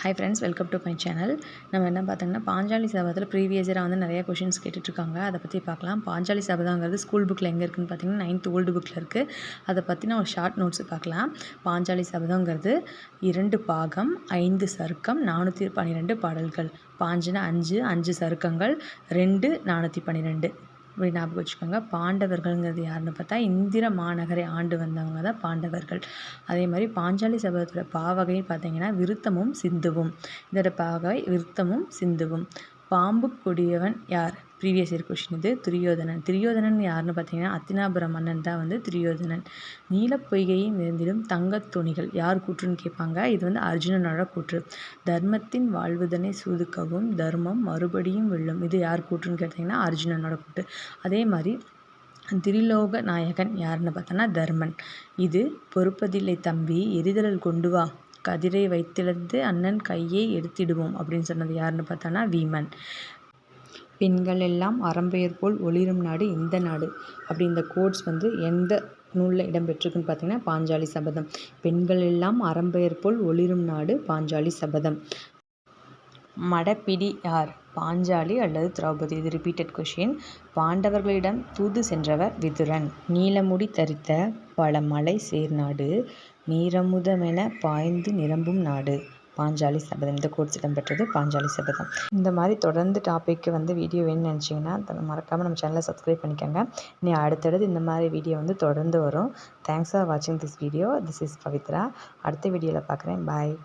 Hi friends, welcome to my channel. நம்ம என்ன பார்த்தோங்கன்னா, Panchali சபதத்தில் previous இயராக வந்து நிறைய கொஷின்ஸ் கேட்டுட்ருக்காங்க. அதை பற்றி பார்க்கலாம். பாஞ்சாலி சபதங்கிறது ஸ்கூல் புக்கில் எங்கே இருக்குதுன்னு பார்த்தீங்கன்னா 9th ஓல்டு புக்கில் இருக்குது. அதை பற்றின ஒரு ஷார்ட் நோட்ஸ் பார்க்கலாம். பாஞ்சாலி சபதங்கிறது 2 பாகம், 5 சருக்கம், 412 பாடல்கள். பாஞ்சுனா 5, 5 சருக்கங்கள், 2 412 இப்படி ஞாபகம் வச்சுக்கோங்க. பாண்டவர்கள்ங்கிறது யாருன்னு பார்த்தா இந்திர மாநகரை ஆண்டு வந்தவங்க தான் பாண்டவர்கள். அதே மாதிரி பாஞ்சாலி சபதத்தோட பாவகைன்னு பார்த்தீங்கன்னா விருத்தமும் சிந்துவும். இதோட பாவகை விருத்தமும் சிந்துவும். பாம்பு கொடியவன் யார்? ப்ரீவியஸ் இயர் கொஷின் இது. துரியோதனன். துரியோதனன் யாருன்னு பார்த்தீங்கன்னா அத்தினாபுரம் மன்னன் தான் வந்து துரியோதனன். நீலப்பொய்கையை மிதந்திடும் தங்கத் துணிகள் யார் கூற்றுன்னு கேட்பாங்க. இது வந்து அர்ஜுனனோட கூற்று. தர்மத்தின் வாழ்வுதனை சூதுக்கவும் தர்மம் மறுபடியும் வெல்லும். இது யார் கூற்றுன்னு கேட்டிங்கன்னா அர்ஜுனனோட கூற்று. அதே மாதிரி திரிலோக நாயகன் யாருன்னு பார்த்தோன்னா தர்மன். இது பொறுப்பதில்லை தம்பி, எரிதலல் கொண்டு வா, கதிரை வைத்திழந்து அண்ணன் கையை எடுத்திடுவோம் அப்படின்னு சொன்னது யாருன்னு பார்த்தோன்னா வீமன். பெண்கள் எல்லாம் அறம்பெயர் போல் ஒளிரும் நாடு இந்த நாடு. அப்படி இந்த கோட்ஸ் வந்து எந்த நூலில் இடம்பெற்றிருக்குன்னு பார்த்தீங்கன்னா பாஞ்சாலி சபதம். பெண்கள் எல்லாம் அறம்பெயர் போல் ஒளிரும் நாடு பாஞ்சாலி சபதம். மடப்பிடி யார்? பாஞ்சாலி அல்லது திரௌபதி. இது ரிப்பீட்டட் கொஷின். பாண்டவர்களிடம் தூது சென்றவர் விதுரன். நீலமுடி தரித்த பல மலை சேர்நாடு, நீரமுதமென பாய்ந்து நிரம்பும் நாடு. பாஞ்சாலி சபதம். இந்த கோட்ஸ் இடம்பெற்றது பாஞ்சாலி சபதம். இந்த மாதிரி தொடர்ந்து டாப்பிக்கு வந்து வீடியோ வேணும்னு நினச்சிங்கன்னா மறக்காமல் நம்ம சேனலை சப்ஸ்கிரைப் பண்ணிக்கோங்க. இனி அடுத்தடுத்து இந்த மாதிரி வீடியோ வந்து தொடர்ந்து வரும். தேங்க்ஸ் ஃபார் வாட்சிங் this video. This is Pavithra. அடுத்த வீடியோவில் பார்க்குறேன். பாய்.